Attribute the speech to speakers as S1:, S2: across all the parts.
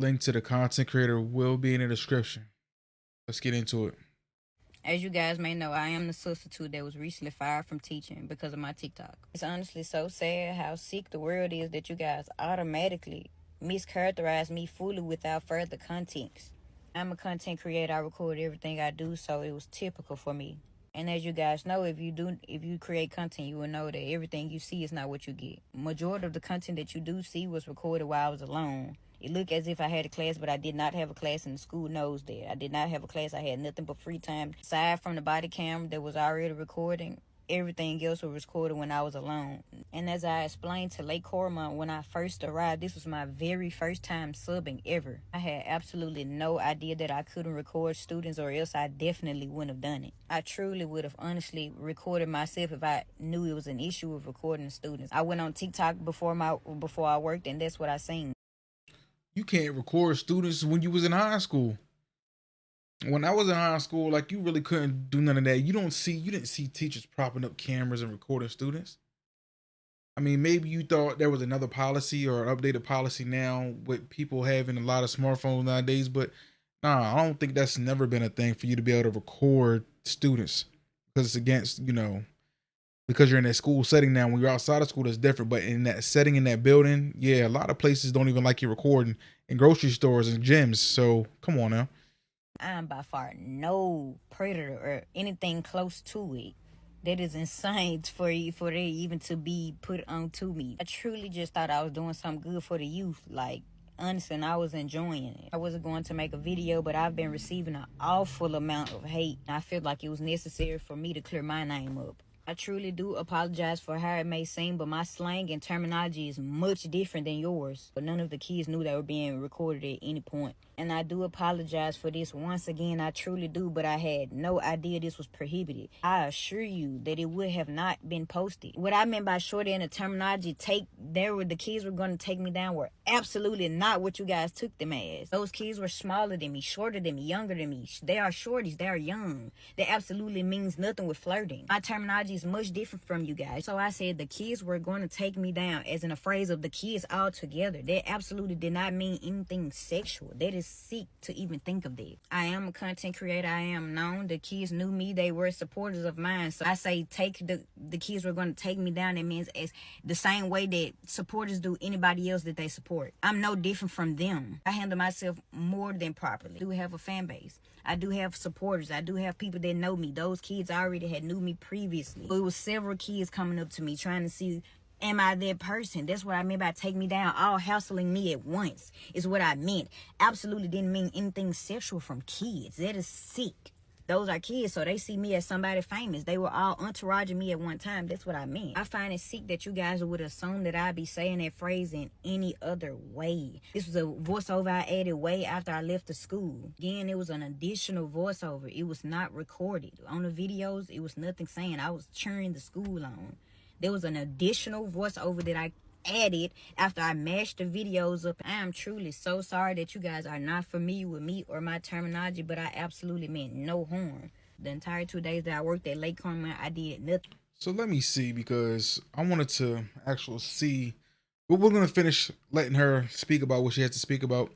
S1: Link to the content creator will be in the description. Let's get into it.
S2: As you guys may know, I am the substitute that was recently fired from teaching because of my TikTok. It's honestly so sad how sick the world is that you guys automatically mischaracterize me fully without further context. I'm a content creator. I record everything I do, so it was typical for me. And as you guys know, if you create content, you will know that everything you see is not what you get. Majority of the content that you do see was recorded while I was alone. It looked as if I had a class, but I did not have a class, and the school knows that. I did not have a class. I had nothing but free time. Aside from the body camera that was already recording, everything else was recorded when I was alone. And as I explained to Lake Cormont when I first arrived, this was my very first time subbing ever. I had absolutely no idea that I couldn't record students, or else I definitely wouldn't have done it. I truly would have honestly recorded myself if I knew it was an issue with recording students. I went on TikTok before I worked, and that's what I seen.
S1: You can't record students when you was in high school. When I was in high school, like you really couldn't do none of that. You didn't see teachers propping up cameras and recording students. I mean, maybe you thought there was another policy or an updated policy now with people having a lot of smartphones nowadays, but nah, I don't think that's never been a thing for you to be able to record students because it's against, because you're in that school setting now. When you're outside of school, that's different. But in that setting, in that building, yeah, a lot of places don't even like you recording in grocery stores and gyms. So come on now.
S2: I'm by far no predator or anything close to it. That is insane for it even to be put onto me. I truly just thought I was doing something good for the youth. Like, honestly, and I was enjoying it. I wasn't going to make a video, but I've been receiving an awful amount of hate. I feel like it was necessary for me to clear my name up. I truly do apologize for how it may seem, but my slang and terminology is much different than yours. But none of the kids knew they were being recorded at any point. And I do apologize for this once again. I truly do, but I had no idea this was prohibited. I assure you that it would have not been posted. What I meant by shorter in the terminology, the kids were going to take me down were absolutely not what you guys took them as. Those kids were smaller than me, shorter than me, younger than me. They are shorties. They are young. That absolutely means nothing with flirting. My terminology is much different from you guys. So I said the kids were going to take me down, as in a phrase of the kids all together. That absolutely did not mean anything sexual. That is sick to even think of that. I am a content creator. I am known. The kids knew me. They were supporters of mine. So I say the kids were going to take me down. It means as the same way that supporters do anybody else that they support. I'm no different from them. I handle myself more than properly. I do have a fan base. I do have supporters. I do have people that know me. Those kids already had knew me previously. It was several kids coming up to me trying to see, am I that person? That's what I meant by take me down, all hassling me at once is what I meant. Absolutely didn't mean anything sexual from kids. That is sick. Those are kids, so they see me as somebody famous. They were all entouraging me at one time. That's what I meant. I find it sick that you guys would assume that I'd be saying that phrase in any other way. This was a voiceover I added way after I left the school. Again, it was an additional voiceover. It was not recorded. On the videos, it was nothing saying I was cheering the school on. There was an additional voiceover that I added after I mashed the videos up. I am truly so sorry that you guys are not familiar with me or my terminology, but I absolutely meant no harm. The entire 2 days that I worked at Lake Carmel, I did nothing.
S1: So let me see because I wanted to actually see. But we're gonna finish letting her speak about what she has to speak about,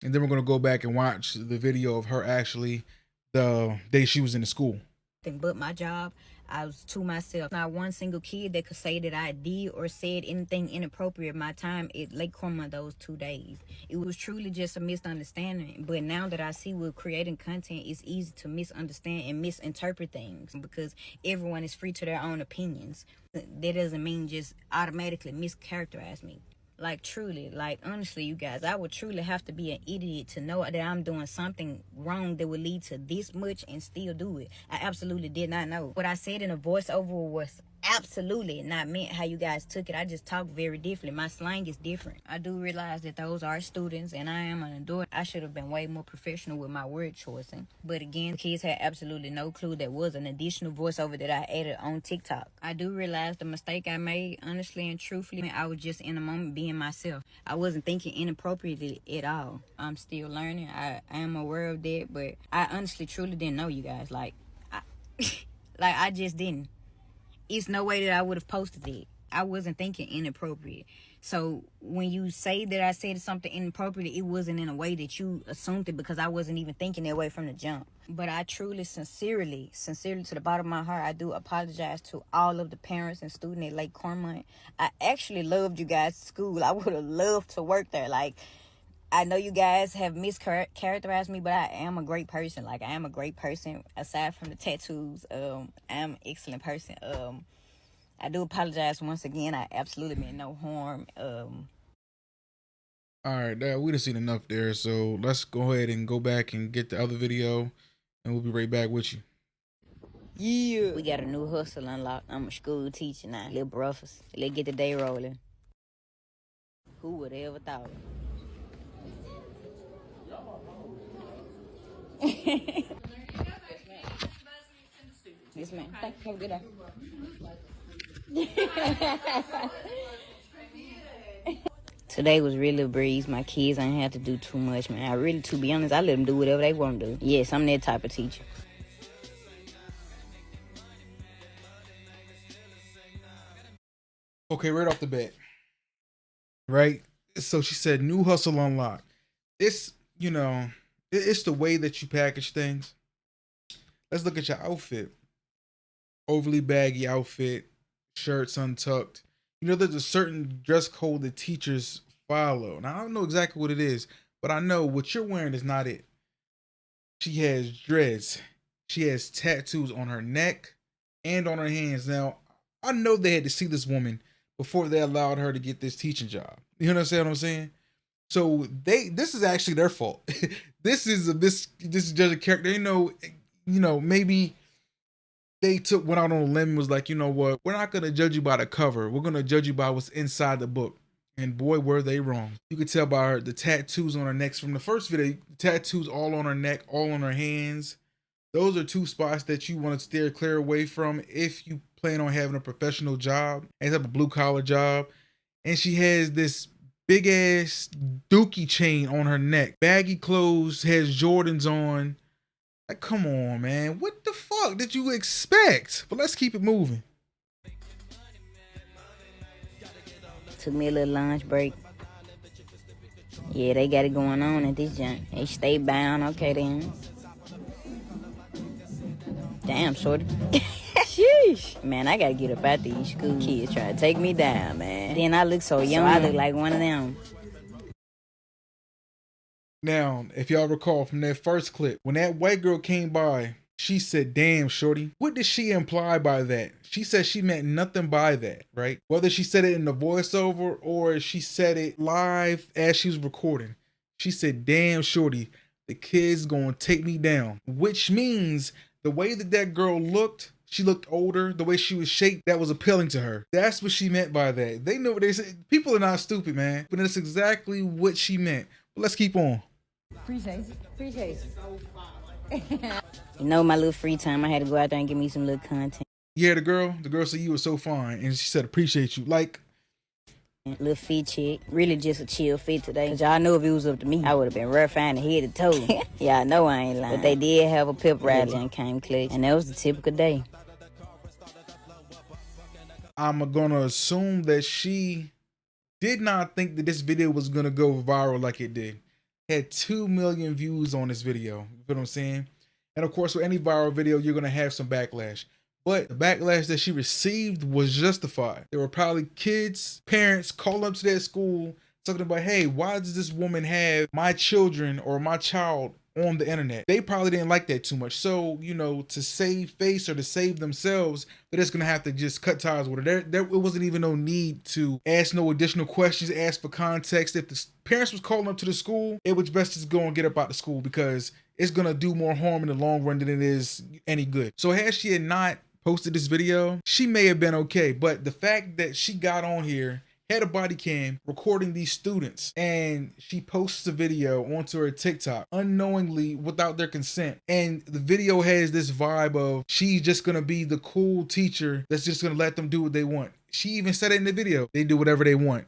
S1: and then we're gonna go back and watch the video of her actually the day she was in the school.
S2: But my job, I was to myself. Not one single kid that could say that I did or said anything inappropriate my time at Lake Cormor those 2 days. It was truly just a misunderstanding. But now that I see with creating content, it's easy to misunderstand and misinterpret things because everyone is free to their own opinions. That doesn't mean just automatically mischaracterize me. Like, truly, like, honestly, you guys, I would truly have to be an idiot to know that I'm doing something wrong that would lead to this much and still do it. I absolutely did not know. What I said in a voiceover was absolutely not meant how you guys took it. I just talk very differently. My slang is different. I do realize that those are students and I am an adult. I should have been way more professional with my word choicing. But again, the kids had absolutely no clue there was an additional voiceover that I added on TikTok. I do realize the mistake I made, honestly and truthfully. I was just in a moment being myself. I wasn't thinking inappropriately at all. I'm still learning. I am aware of that, but I honestly truly didn't know, you guys. Like I just didn't. It's no way that I would have posted it. I wasn't thinking inappropriate. So when you say that I said something inappropriate, it wasn't in a way that you assumed it, because I wasn't even thinking that way from the jump. But I truly, sincerely to the bottom of my heart, I do apologize to all of the parents and students at Lake Cormont. I actually loved you guys' school. I would have loved to work there. Like, I know you guys have mischaracterized me, but I am a great person. Like, I am a great person. Aside from the tattoos, I am an excellent person. I do apologize once again. I absolutely meant no harm.
S1: All right, we done seen enough there. So let's go ahead and go back and get the other video, and we'll be right back with you.
S2: Yeah. We got a new hustle unlocked. I'm a school teacher now. Little brothers. Let's get the day rolling. Who would have ever thought? Yes, ma'am. Thank you. Have a good day. Today was really a breeze. My kids ain't have to do too much, man. I really, to be honest, I let them do whatever they want to do. Yes, I'm that type of teacher.
S1: Okay, right off the bat, right? So she said, new hustle unlocked. It's, it's the way that you package things. Let's look at your outfit. Overly baggy outfit, shirts untucked. There's a certain dress code that teachers follow. Now, I don't know exactly what it is, but I know what you're wearing is not it. She has dreads. She has tattoos on her neck and on her hands. Now, I know they had to see this woman before they allowed her to get this teaching job. You understand what I'm saying? So this is actually their fault. This is just a character. Maybe they went out on a limb and was like, you know what? We're not gonna judge you by the cover. We're gonna judge you by what's inside the book. And boy, were they wrong. You could tell by the tattoos on her neck from the first video. Tattoos all on her neck, all on her hands. Those are two spots that you want to steer clear away from if you plan on having a professional job, and have a blue collar job. And she has this big ass dookie chain on her neck, baggy clothes, has Jordans on. Like, come on, man. What the fuck did you expect? But let's keep it moving.
S2: Took me a little lunch break. Yeah, they got it going on at this junk. They stay bound. Okay, then. Damn, shorty. Sheesh. Man, I gotta get up out these school kids trying to take me down, man. Then I look so young. I look like one of them.
S1: Now, if y'all recall from that first clip, when that white girl came by, she said, damn, shorty. What did she imply by that? She said she meant nothing by that, right? Whether she said it in the voiceover or she said it live as she was recording. She said, damn, shorty, the kid's gonna take me down. Which means the way that girl looked, she looked older. The way she was shaped, that was appealing to her. That's what she meant by that. They know what they said. People are not stupid, man. But that's exactly what she meant. But let's keep on.
S2: Appreciate it. My little free time, I had to go out there and give me some little content.
S1: Yeah, the girl said you were so fine, and she said appreciate you. Like,
S2: little fit chick, really just a chill fit today. Cause y'all know if it was up to me, I would have been rough fine head to toe. Y'all know I ain't lying. But they did have a pep rally and came clutch, and that was the typical day.
S1: I'm gonna assume that she did not think that this video was gonna go viral like it did. Had 2 million views on this video. You feel what I'm saying? And of course, with any viral video, you're gonna have some backlash. But the backlash that she received was justified. There were probably kids, parents calling up to that school talking about, hey, why does this woman have my children or my child on the internet? They probably didn't like that too much. So, to save face or to save themselves, they're just gonna have to just cut ties with her. There it wasn't even no need to ask no additional questions, ask for context. If the parents was calling up to the school, it was best to go and get up out the school, because it's gonna do more harm in the long run than it is any good. So had she had not posted this video, she may have been okay. But the fact that she got on here, had a body cam recording these students, and she posts a video onto her TikTok unknowingly without their consent, and the video has this vibe of she's just gonna be the cool teacher that's just gonna let them do what they want. She even said it in the video, they do whatever they want.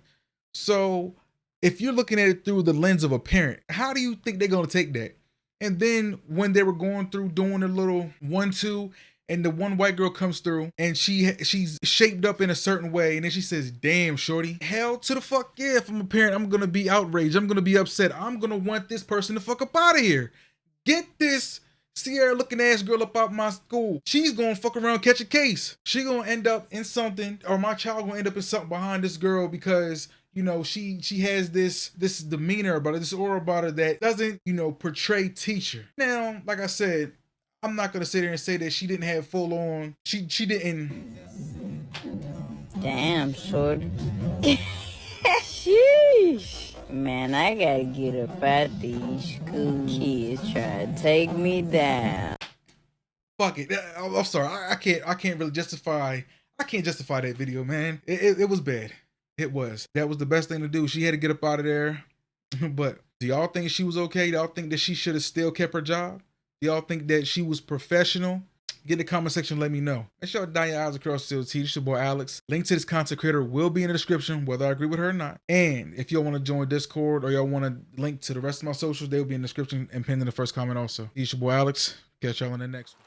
S1: So if you're looking at it through the lens of a parent, how do you think they're gonna take that? And then when they were going through doing a little 1-2, and the one white girl comes through and she's shaped up in a certain way, and then she says, damn, shorty, hell to the fuck yeah, if I'm a parent, I'm gonna be outraged, I'm gonna be upset, I'm gonna want this person to fuck up out of here. Get this Sierra looking ass girl up out my school. She's gonna fuck around, catch a case. She gonna end up in something, or my child gonna end up in something behind this girl because, you know, she has this demeanor about her, this aura about her that doesn't, you know, portray teacher. Now, like I said, I'm not gonna sit there and say that she didn't have full on. She didn't.
S2: Damn, shorty. Sheesh. Man, I gotta get up out these school kids trying to take me down.
S1: Fuck it. I'm sorry. I can't really justify. I can't justify that video, man. It was bad. It was. That was the best thing to do. She had to get up out of there. But do y'all think she was okay? Do y'all think that she should have still kept her job? Do y'all think that she was professional? Get in the comment section, let me know. Make sure to dot your eyes across the T. It's your boy Alex. Link to this content creator will be in the description, whether I agree with her or not. And if y'all want to join Discord or y'all want to link to the rest of my socials, they will be in the description and pinned in the first comment also. It's your boy Alex. Catch y'all in the next one.